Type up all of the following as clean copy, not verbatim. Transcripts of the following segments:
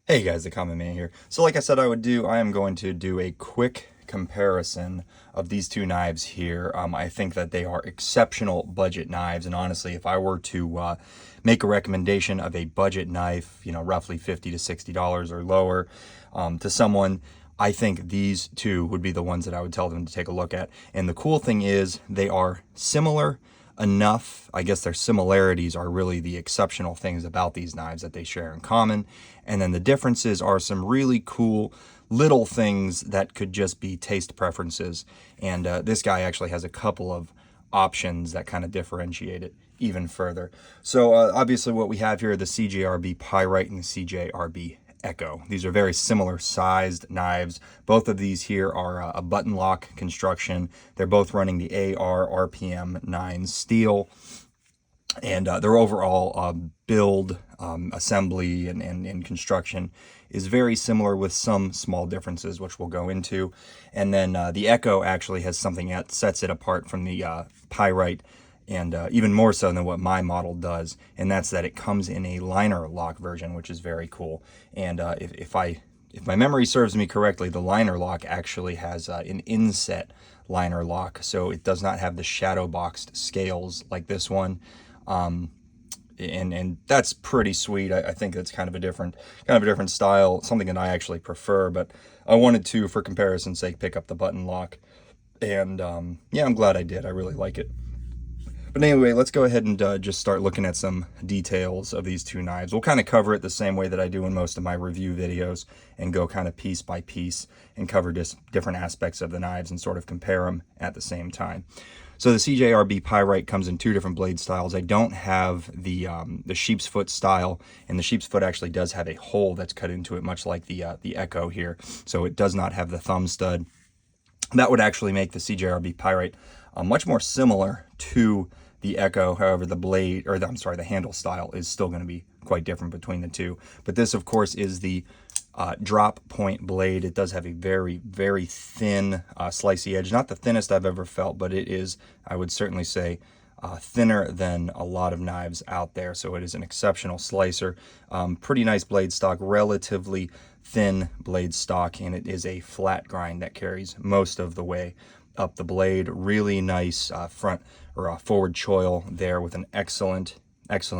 Hey guys, the Common Man here. So like I said I would do, I am going to do a quick comparison of these two knives here. I think that they are exceptional budget knives, and honestly, if I were to make a recommendation of a budget knife, roughly $50 to $60 or lower, to someone, I think these two would be the ones that I would tell them to take a look at. And the cool thing is they are similar enough. I guess their similarities are really the exceptional things about these knives that they share in common. And then the differences are some really cool little things that could just be taste preferences. And this guy actually has a couple of options that kind of differentiate it even further. So obviously what we have here are the CJRB Pyrite and the CJRB Ekko. These are very similar sized knives. Both of these here are a button lock construction. They're both running the AR RPM 9 steel. And their overall build, assembly, and construction is very similar with some small differences, which we'll go into. And then the Ekko actually has something that sets it apart from the Pyrite, and even more so than what my model does, and that's that it comes in a liner lock version, which is very cool. And if my memory serves me correctly, the liner lock actually has an inset liner lock, so it does not have the shadow boxed scales like this one. And that's pretty sweet. I think that's kind of a different style, something that I actually prefer, but I wanted to, for comparison's sake, pick up the button lock. And yeah, I'm glad I did. I really like it. But anyway, let's go ahead and just start looking at some details of these two knives. We'll kind of cover it the same way that I do in most of my review videos and go kind of piece by piece and cover just different aspects of the knives and sort of compare them at the same time. So the CJRB Pyrite comes in two different blade styles. I don't have the sheep's foot style, and the sheep's foot actually does have a hole that's cut into it, much like the Ekko here. So it does not have the thumb stud. That would actually make the CJRB Pyrite much more similar to the Ekko. However, the handle style is still going to be quite different between the two. But this, of course, is the drop point blade. It does have a very, very thin slicey edge. Not the thinnest I've ever felt, but it is, I would certainly say, thinner than a lot of knives out there. So it is an exceptional slicer. Pretty nice blade stock, relatively thin blade stock, and it is a flat grind that carries most of the way up the blade. Really nice front or forward choil there with an excellent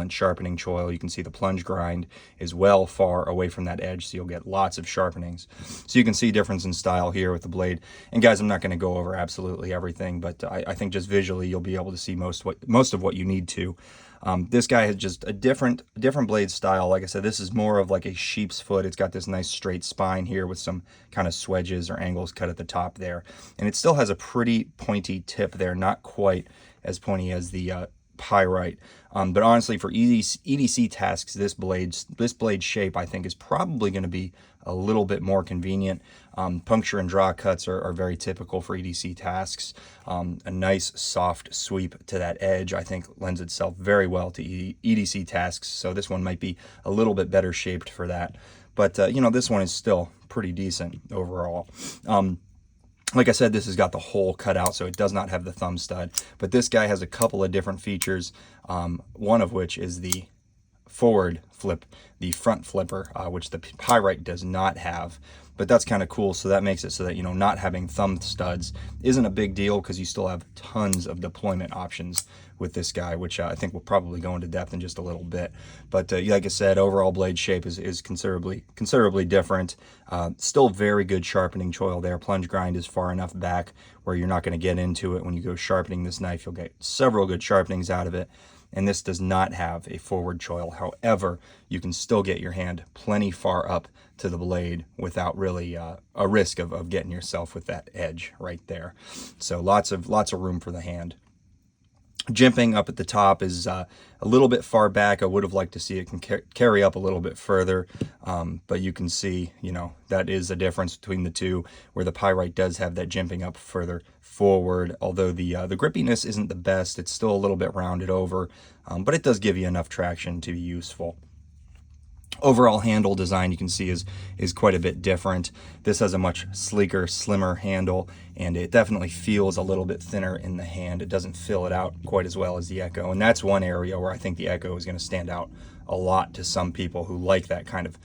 sharpening choil. You can see the plunge grind is well far away from that edge, so you'll get lots of sharpenings. So you can see difference in style here with the blade. And guys, I'm not going to go over absolutely everything, but I think just visually you'll be able to see most of what you need to. This guy has just a different blade style. Like I said, this is more of like a sheep's foot. It's got this nice straight spine here with some kind of swedges or angles cut at the top there. And it still has a pretty pointy tip there, not quite as pointy as the Pyrite. But honestly, for EDC tasks, this blade shape, I think, is probably going to be a little bit more convenient. Puncture and draw cuts are very typical for EDC tasks. A nice soft sweep to that edge, I think, lends itself very well to EDC tasks. So this one might be a little bit better shaped for that. But, this one is still pretty decent overall. Like I said, this has got the hole cut out, so it does not have the thumb stud. But this guy has a couple of different features, one of which is the forward flip, the front flipper, which the Pyrite does not have. But that's kind of cool, so that makes it so that, not having thumb studs isn't a big deal, because you still have tons of deployment options with this guy, which I think we'll probably go into depth in just a little bit. But like I said, overall blade shape is considerably different. Still very good sharpening choil there. Plunge grind is far enough back where you're not going to get into it. When you go sharpening this knife, you'll get several good sharpenings out of it. And this does not have a forward choil. However, you can still get your hand plenty far up to the blade without really a risk of getting yourself with that edge right there. So lots of room for the hand. Jimping up at the top is a little bit far back. I would have liked to see it can carry up a little bit further, but you can see, that is a difference between the two, where the Pyrite does have that jimping up further forward. Although the grippiness isn't the best, it's still a little bit rounded over, but it does give you enough traction to be useful. Overall handle design, you can see, is quite a bit different. This has a much sleeker, slimmer handle, and it definitely feels a little bit thinner in the hand. It doesn't fill it out quite as well as the Ekko, and that's one area where I think the Ekko is going to stand out a lot to some people who like that kind of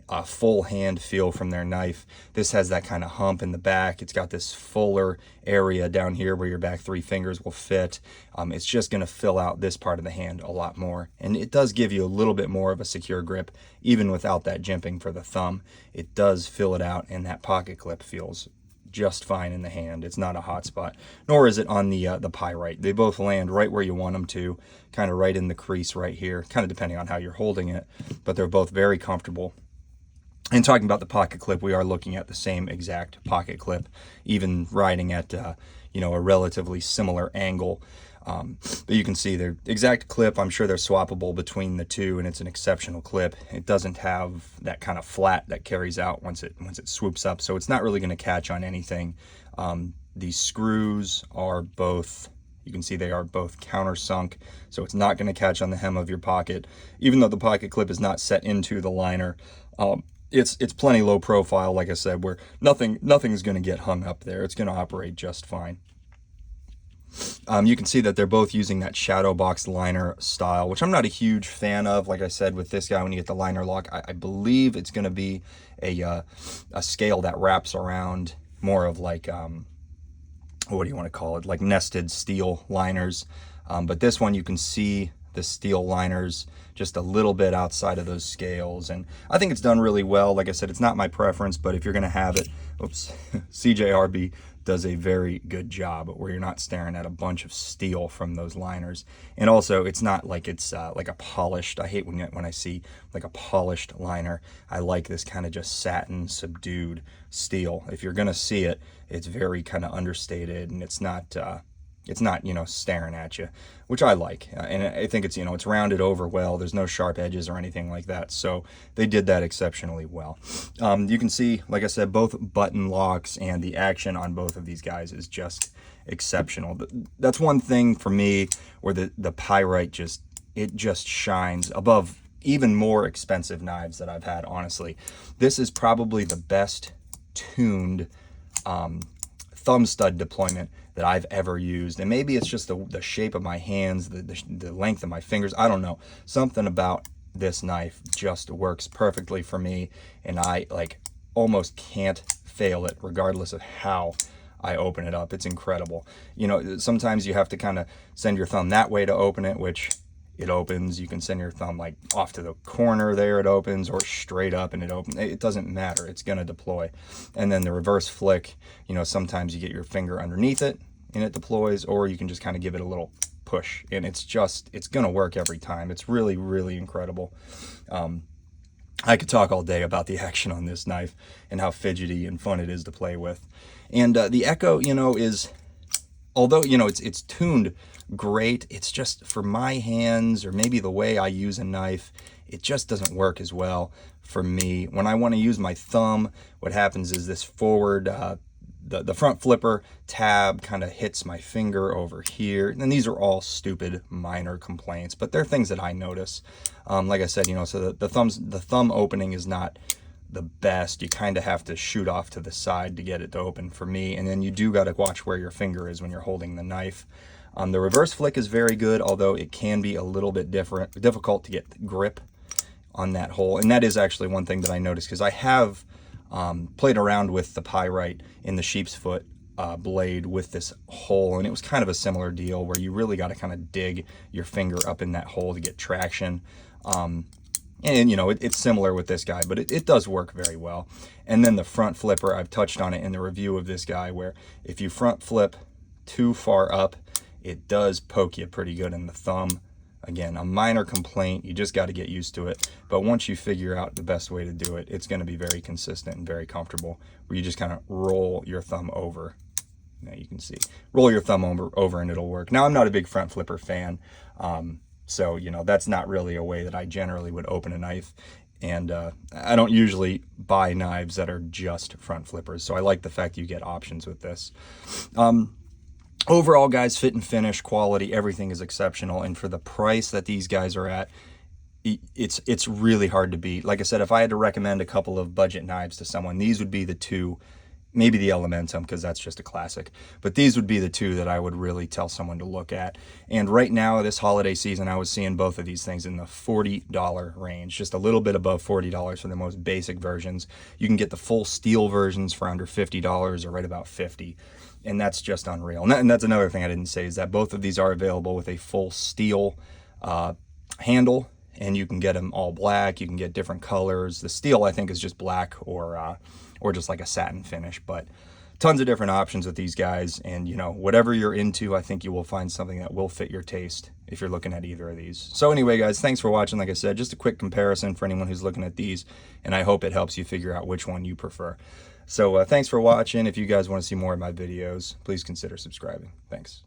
a full hand feel from their knife. This has that kind of hump in the back. It's got this fuller area down here where your back 3 fingers will fit. It's just going to fill out this part of the hand a lot more. And it does give you a little bit more of a secure grip, even without that jimping for the thumb. It does fill it out, and that pocket clip feels just fine in the hand. It's not a hot spot, nor is it on the Pyrite. They both land right where you want them to, kind of right in the crease right here, kind of depending on how you're holding it, but they're both very comfortable. And talking about the pocket clip, we are looking at the same exact pocket clip, even riding at you know, a relatively similar angle. But you can see their exact clip. I'm sure they're swappable between the two, and it's an exceptional clip. It doesn't have that kind of flat that carries out once it swoops up, so it's not really going to catch on anything. These screws are both, you can see they are both countersunk, so it's not going to catch on the hem of your pocket. Even though the pocket clip is not set into the liner, it's plenty low profile, like I said, where nothing's going to get hung up there. It's going to operate just fine. You can see that they're both using that shadow box liner style, which I'm not a huge fan of. Like I said, with this guy, when you get the liner lock, I believe it's going to be a scale that wraps around, more of like, what do you want to call it? Like nested steel liners. But this one, you can see the steel liners just a little bit outside of those scales, and I think it's done really well. Like I said, it's not my preference, but if you're going to have it, oops, CJRB does a very good job where you're not staring at a bunch of steel from those liners. And also, it's not like it's like a polished, I hate when I see like a polished liner. I like this kind of just satin subdued steel. If you're going to see it, it's very kind of understated, and it's not, you know, staring at you, which I like. And I think it's, you know, it's rounded over well. There's no sharp edges or anything like that. So they did that exceptionally well. You can see, like I said, both button locks, and the action on both of these guys is just exceptional. That's one thing for me where the Pyrite just shines above even more expensive knives that I've had, honestly. This is probably the best tuned thumb stud deployment that I've ever used. And maybe it's just the shape of my hands, the length of my fingers. I don't know. Something about this knife just works perfectly for me, and I like almost can't fail it regardless of how I open it up. It's incredible. You know, sometimes you have to kind of send your thumb that way to open it, which it opens. You can send your thumb like off to the corner there, it opens, or straight up and it opens. It doesn't matter, it's going to deploy. And then the reverse flick, you know, sometimes you get your finger underneath it and it deploys, or you can just kind of give it a little push, and it's going to work every time. It's really, really incredible. I could talk all day about the action on this knife and how fidgety and fun it is to play with. And the Ekko, you know, is, although, you know, it's tuned great, it's just for my hands, or maybe the way I use a knife, it just doesn't work as well for me. When I want to use my thumb, what happens is this forward, the front flipper tab kind of hits my finger over here. And these are all stupid minor complaints, but they're things that I notice. Like I said, you know, so the thumb opening is not the best. You kind of have to shoot off to the side to get it to open for me. And then you do got to watch where your finger is when you're holding the knife. The reverse flick is very good, although it can be a little bit difficult to get grip on that hole. And that is actually one thing that I noticed, because I have played around with the Pyrite in the sheep's foot blade with this hole, and it was kind of a similar deal where you really got to kind of dig your finger up in that hole to get traction. And you know, it's similar with this guy, but it does work very well. And then the front flipper, I've touched on it in the review of this guy, where if you front flip too far up, it does poke you pretty good in the thumb. Again, a minor complaint, you just got to get used to it. But once you figure out the best way to do it, it's going to be very consistent and very comfortable, where you just kind of roll your thumb over. Now you can see, roll your thumb over and it'll work. Now, I'm not a big front flipper fan, so, you know, that's not really a way that I generally would open a knife. And I don't usually buy knives that are just front flippers, so I like the fact you get options with this. Overall, guys, fit and finish, quality, everything is exceptional. And for the price that these guys are at, it's really hard to beat. Like I said, if I had to recommend a couple of budget knives to someone, these would be the two maybe the Elementum, because that's just a classic. But these would be the two that I would really tell someone to look at. And right now, this holiday season, I was seeing both of these things in the $40 range, just a little bit above $40 for the most basic versions. You can get the full steel versions for under $50 or right about $50. And that's just unreal. And that's another thing I didn't say, is that both of these are available with a full steel handle, and you can get them all black. You can get different colors. The steel, I think, is just black or just like a satin finish, but tons of different options with these guys. And you know, whatever you're into, I think you will find something that will fit your taste if you're looking at either of these. So anyway, guys, thanks for watching. Like I said, just a quick comparison for anyone who's looking at these, and I hope it helps you figure out which one you prefer. So thanks for watching. If you guys want to see more of my videos, please consider subscribing. Thanks.